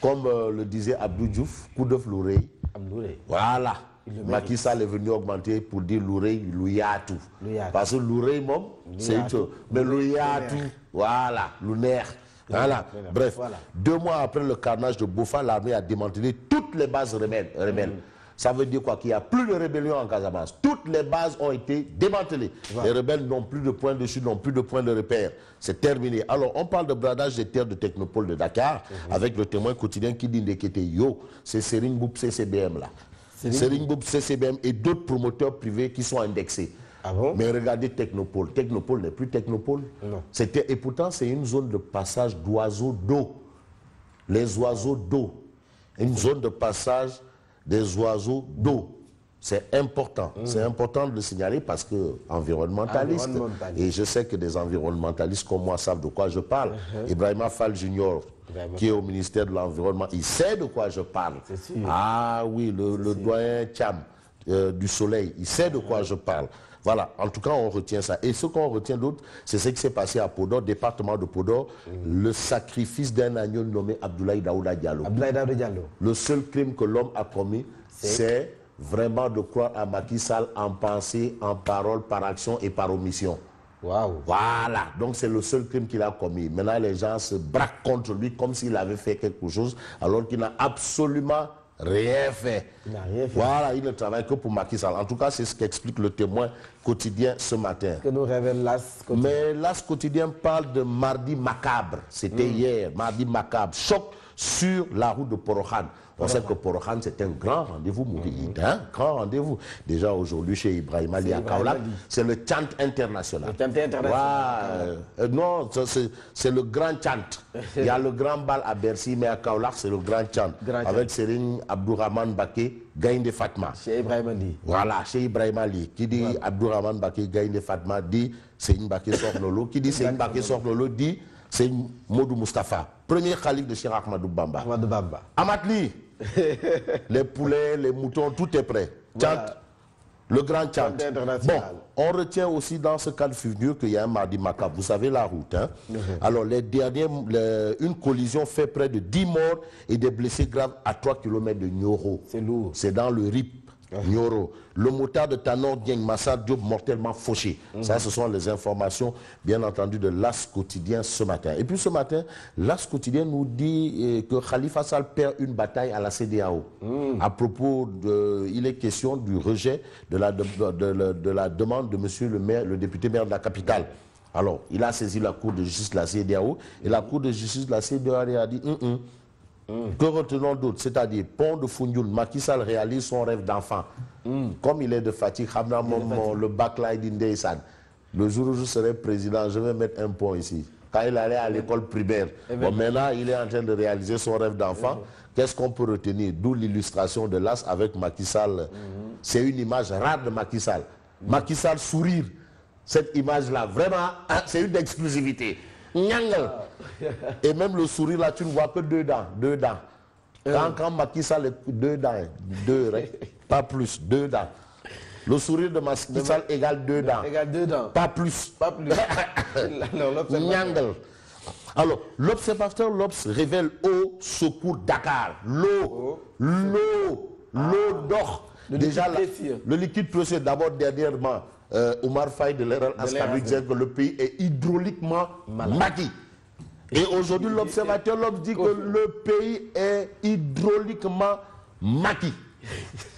Comme le disait Abdou Diouf, coup d'œuf l'oreille. Voilà. Macky Sall est venu augmenter pour dire l'oreille, l'ouyatou. Parce que l'oreille, c'est une chose. Mais l'ouyatou, voilà, l'uner. Voilà. Bref, voilà. 2 mois après le carnage de Bofa, l'armée a démantelé toutes les bases rebelles. Ça veut dire quoi? Qu'il n'y a plus de rébellion en Casamance. Toutes les bases ont été démantelées. Voilà. Les rebelles n'ont plus de point de chute, n'ont plus de point de repère. C'est terminé. Alors, on parle de bradage des terres de Technopole de Dakar, avec le témoin quotidien qui dit que yo, c'est Serigne Mboup CCBM là. Serigne Mboup CCBM et d'autres promoteurs privés qui sont indexés. Ah bon? Mais regardez Technopole. Technopole n'est plus Technopole. Et pourtant, c'est une zone de passage d'oiseaux d'eau. Les oiseaux d'eau. Une zone de passage des oiseaux d'eau. C'est important. C'est important de le signaler parce que environnementaliste, et je sais que des environnementalistes comme moi savent de quoi je parle. Ibrahima Fall Junior, qui est au ministère de l'Environnement, il sait de quoi je parle. Ah oui, le doyen Cham du Soleil, il sait de quoi je parle. Voilà, en tout cas, on retient ça. Et ce qu'on retient d'autre, c'est ce qui s'est passé à Podor, département de Podor, le sacrifice d'un agneau nommé Abdoulaye Daouda Diallo. Le seul crime que l'homme a commis, c'est vraiment de croire à Macky Sall en pensée, en parole, par action et par omission. Wow. Voilà, donc c'est le seul crime qu'il a commis. Maintenant, les gens se braquent contre lui comme s'il avait fait quelque chose, alors qu'il n'a absolument rien fait. Voilà, il ne travaille que pour Macky Sall. En tout cas, c'est ce qu'explique le témoin quotidien ce matin. Que nous révèle l'As quotidien. Mais l'As quotidien parle de mardi macabre. C'était hier, mardi macabre. Choc sur la route de Porokhan. On sait que Porokhan, c'est un grand rendez-vous, un grand rendez-vous. Déjà aujourd'hui, chez Ibrahim Ali à Kaolack, c'est le chant international. Le chant international. Non, c'est le grand chant. Il y a le grand bal à Bercy, mais à Kaolack, c'est le grand chant. Avec Serigne Abdourahmane Baké, Gaïndé Fatma. Chez Ibrahim Ali. Voilà, chez Ibrahim Ali. Qui dit Abdourahmane Baké, Gaïndé Fatma, dit Serigne Baké Sornolo. Qui dit Serigne Baké Sornolo, dit c'est Modou Mustafa, premier calife de Cheikh Ahmadou Bamba. Amatli, les poulets, les moutons, tout est prêt. Voilà. Chant, le grand chant. Bon, on retient aussi dans ce cas de figure qu'il y a un mardi macabre. Vous savez la route. Hein? Alors, une collision fait près de 10 morts et des blessés graves à 3 km de Nioro. C'est lourd. C'est dans le RIP. Nioro. Le motard de Tanor Dieng Massar Diop mortellement fauché. Ça, ce sont les informations, bien entendu, de l'As quotidien ce matin. Et puis ce matin, l'As quotidien nous dit que Khalifa Sall perd une bataille à la CEDEAO. À propos il est question du rejet de la demande de monsieur le maire, le député maire de la capitale. Alors, il a saisi la Cour de justice de la CEDEAO et la Cour de justice de la CEDEAO a dit que retenons d'autres, c'est-à-dire Pont de Founioun, Macky Sall réalise son rêve d'enfant. Comme il est de fatigue, le backline d'Indeysan. Le jour où je serai président, je vais mettre un pont ici. Quand il allait à l'école primaire, bon, maintenant il est en train de réaliser son rêve d'enfant. Qu'est-ce qu'on peut retenir? D'où l'illustration de l'As avec Macky Sall. C'est une image rare de Macky Sall. Macky Sall sourire. Cette image-là, vraiment, c'est une exclusivité. Et même le sourire là, tu ne vois que 2 dents. 2 dents. Quand Macky Sall est 2 dents, 2, pas plus, 2 dents. Le sourire de Macky Sall égale 2 dents. Égale 2 dents. Pas plus. Pas plus. Alors, l'observateur L'Obs révèle au secours Dakar. L'eau d'or. Déjà, le liquide précieux, d'abord dernièrement, Omar Faye de l'Eral Askan disait que le pays est hydrauliquement maquis. Et aujourd'hui, l'observateur L'Obs dit que le pays est hydrauliquement maquis.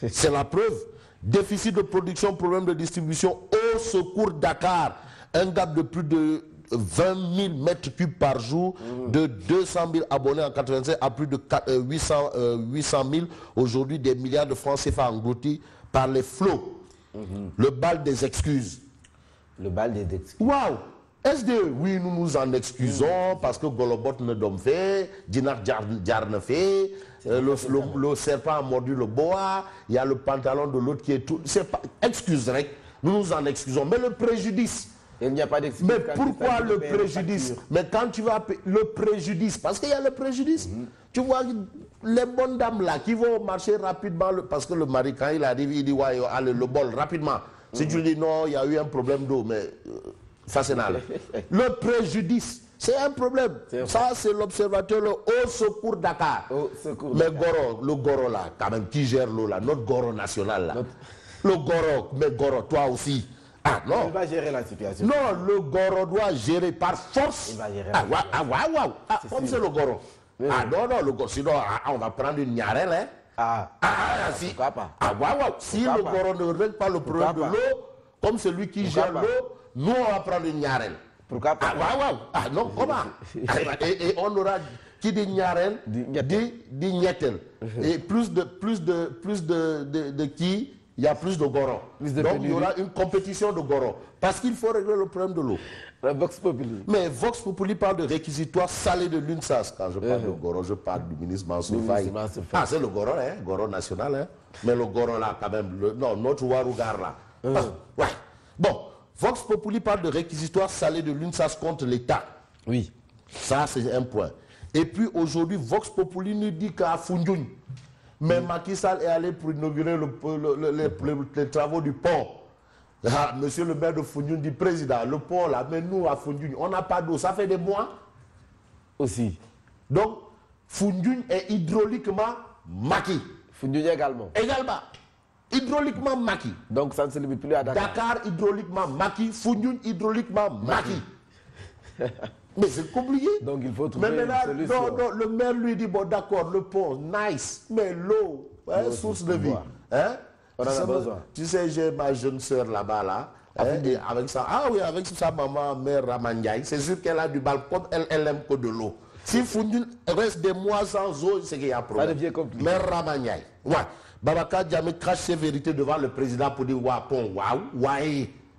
C'est la preuve. Déficit de production, problème de distribution, au secours Dakar. Un gap de plus de 20 000 mètres cubes par jour, de 200 000 abonnés en 87 à plus de 800 000. Aujourd'hui, des milliards de francs CFA engloutis par les flots. Le bal des excuses. Le bal des excuses. Waouh! SDE, oui, nous nous en excusons parce que Golobot ne donne fait, Dinar Djar ne fait, le serpent a mordu le boa, il y a le pantalon de l'autre qui est tout. C'est pas. Excuse, nous nous en excusons. Mais le préjudice. Il n'y a pas d'excuse. Mais pourquoi le préjudice? Mais quand tu vas payer le préjudice, parce qu'il y a le préjudice, tu vois les bonnes dames là qui vont marcher rapidement, parce que le mari, quand il arrive, il dit ouais, allez, le bol rapidement. Si tu lui dis non, il y a eu un problème d'eau, mais fascinal. Le préjudice, C'est un problème. Ça, c'est l'observateur, le Haut Secours Dakar. Mais Goro, le Goro là, quand même, qui gère l'eau là, notre Goro national là. Le Goro, mais Goro, toi aussi. Ah non. Il va gérer la situation. Non, le Goro doit gérer par force. Il va gérer. Comme c'est le Goro. Ah non, le Goro, sinon on va prendre une Niarelle, hein. Si. Pourquoi pas? Si le Goro ne règle pas le problème de l'eau, comme celui qui gère l'eau, nous on va prendre une Niarelle. Pourquoi pas? Non, comment? Et on aura qui dit Niarelle, dit Nietel. Et plus de qui, il y a plus de Goro. Donc il y aura une compétition de Goro. Parce qu'il faut régler le problème de l'eau. La Vox Populi. Mais Vox Populi parle de réquisitoire salé de l'UNSAS. Quand je parle de Goro, je parle du ministre Mansour Faye. Ah, c'est le Goro, hein? Goro national. Hein? Mais le Goro là, quand même, non, notre Warougar là. Ouais. Bon, Vox Populi parle de réquisitoire salé de l'UNSAS contre l'État. Oui. Ça, c'est un point. Et puis aujourd'hui, Vox Populi nous dit qu'à Foundiougne, mais Macky Sall est allé pour inaugurer les travaux du pont. Ah, monsieur le maire de Foundiougne dit, président, le pont là, mais nous à Foundiougne, on n'a pas d'eau, ça fait des mois. Aussi. Donc, Foundiougne est hydrauliquement maquis. Foundiougne également. Hydrauliquement maquis. Donc ça ne se limite plus à Dakar. Dakar hydrauliquement maquis, Foundiougne hydrauliquement maquis. Mais c'est compliqué. Donc il faut trouver une solution. Non, le maire lui dit, bon d'accord, le pont, nice, mais l'eau, source de vie. Hein? On en a besoin. Tu sais, j'ai ma jeune soeur là-bas, là. Et avec ça, avec sa maman, mère Ramandiaï, c'est sûr qu'elle a du bal comme elle aime que de l'eau. Si Foundiougne reste des mois sans eau, c'est qu'il y a un problème. Ça devient compliqué. Mère Ramandiaï. Ouais. Babacar Diamé crache ses vérités devant le président pour dire pont,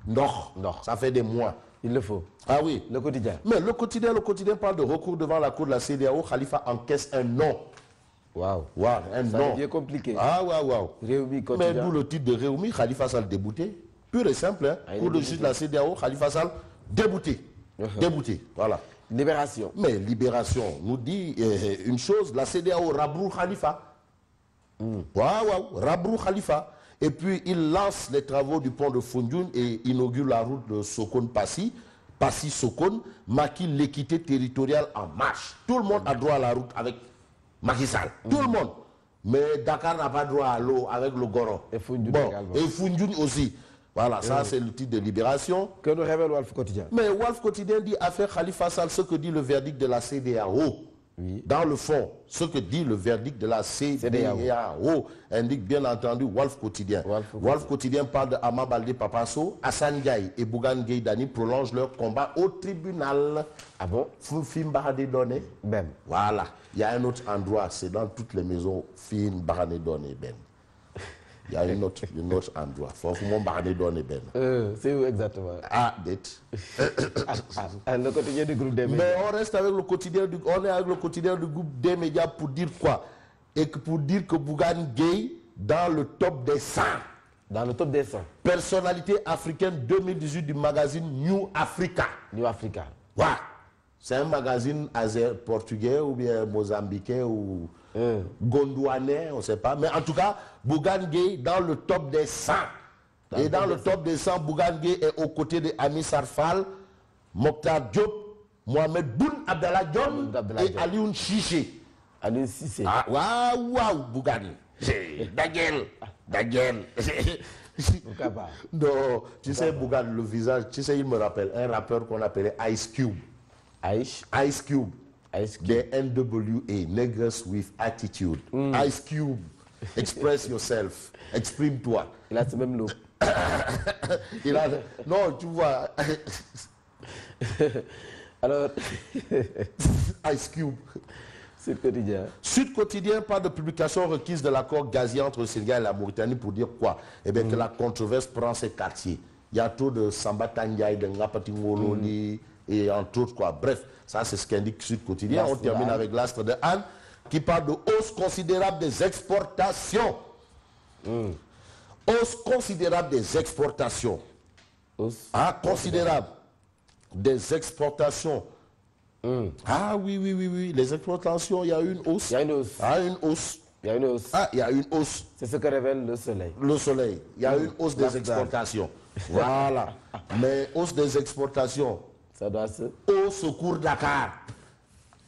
non. Ça fait des mois. Il le faut. Ah oui. Le quotidien. Mais le quotidien parle de recours devant la cour de la CEDEAO. Khalifa encaisse un non. Waouh. Un ça non. devient compliqué. Réumi quotidien. Mais d'où le titre de Réumi, Khalifa Sall débouté. Pur et simple. Hein. Cour de justice de la CEDEAO, Khalifa Sall débouté. Débouté. Voilà. Libération. Mais Libération nous dit une chose, la CEDEAO rabrou Khalifa. Rabrou Khalifa. Et puis il lance les travaux du pont de Foundiougne et inaugure la route de Sokone-Passy. Passy-Sokone, maquille l'équité territoriale en marche. Tout le monde a droit à la route avec Macky Sall. Tout le monde. Mais Dakar n'a pas droit à l'eau avec le Goro. Et Foundiougne également. Et Foundiougne aussi. Voilà, ça c'est le titre de Libération. Que nous révèle Walf Quotidien. Mais Walf Quotidien dit affaire Khalifa Sall, ce que dit le verdict de la CEDEAO. Oui. Dans le fond, ce que dit le verdict de la CEDEAO indique bien entendu Walf Quotidien. Walf Quotidien parle de Ama Baldé Papasso, Hassan Ndiaye et Bougane Gueye Dany prolongent leur combat au tribunal. Ah bon? Film Bahane Donné. Ben. Voilà. Il y a un autre endroit, c'est dans toutes les maisons, Film Bahane Donné, Ben. Il y a une autre endroit. Faut Bahane Donné, Ben. C'est où exactement? Dette. Le quotidien du groupe des médias. Mais on reste avec le quotidien du groupe des médias pour dire quoi? Et que pour dire que Bougane Gueye dans le top des 100. Dans le top des 100. Personnalité africaine 2018 du magazine New Africa. New Africa. Ouais. C'est un magazine portugais ou bien mozambicain ou gondouanais, on ne sait pas. Mais en tout cas, Bougane Gueye dans le top des 100. Et dans le top des 100, Bougane Gueye est aux côtés de Ami Sarfal, Mokhtar Diop, Mohamed Boun Abdallah Dionne et Alioune Cissé. Alioune Cissé. Waouh, Bougane. Daniel. Pourquoi pas? Non, tu sais, Bougane, le visage, tu sais, il me rappelle un rappeur qu'on appelait Ice Cube. Ice Cube. The NWA, Niggas with Attitude. Ice Cube. Express yourself. Exprime-toi. Il a ce même look. Non, tu vois. Alors. Ice Cube. Sud Quotidien. Sud Quotidien parle de publication requise de l'accord gazier entre le Sénégal et la Mauritanie pour dire quoi? Eh bien que la controverse prend ses quartiers. Il y a trop de Samba Tandiaï, de Ngapati Ngololi et entre autres quoi. Bref, ça c'est ce qu'indique Sud Quotidien. On termine avec l'Astre de Anne qui parle de hausse considérable des exportations. Hausse considérable des exportations. Considérable des exportations. Oui. Les exportations, il y a une hausse. Il y a une hausse. Il y a une hausse. C'est ce que révèle le Soleil. Le Soleil. Il y a une hausse des exportations. Voilà. Mais hausse des exportations. Ça doit se... Au secours Dakar.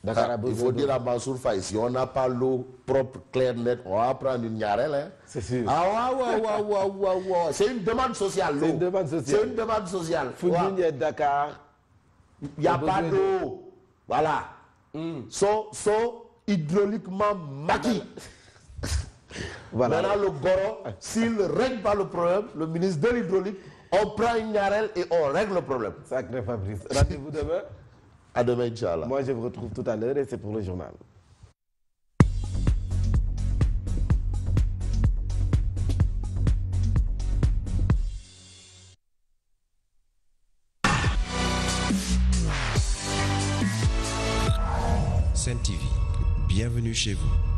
Dakar a Il besoin faut d'eau. dire à Mansour Faye, si on n'a pas l'eau propre, claire, nette, on va prendre une Niarelle. Hein. C'est sûr. Ah ouais. C'est une demande sociale. C'est l'eau. une demande sociale. C'est une demande sociale. Foundiougne et Dakar. Il n'y a a pas besoin d'eau. Voilà. Sont hydrauliquement maquis. Voilà. Maintenant, le Goro, s'il ne règle pas le problème, le ministre de l'hydraulique, on prend une Niarelle et on règle le problème. Sacré Fabrice. Rendez-vous demain. À demain, Inch'Allah. Moi, je vous retrouve tout à l'heure et c'est pour le journal. Sen TV, bienvenue chez vous.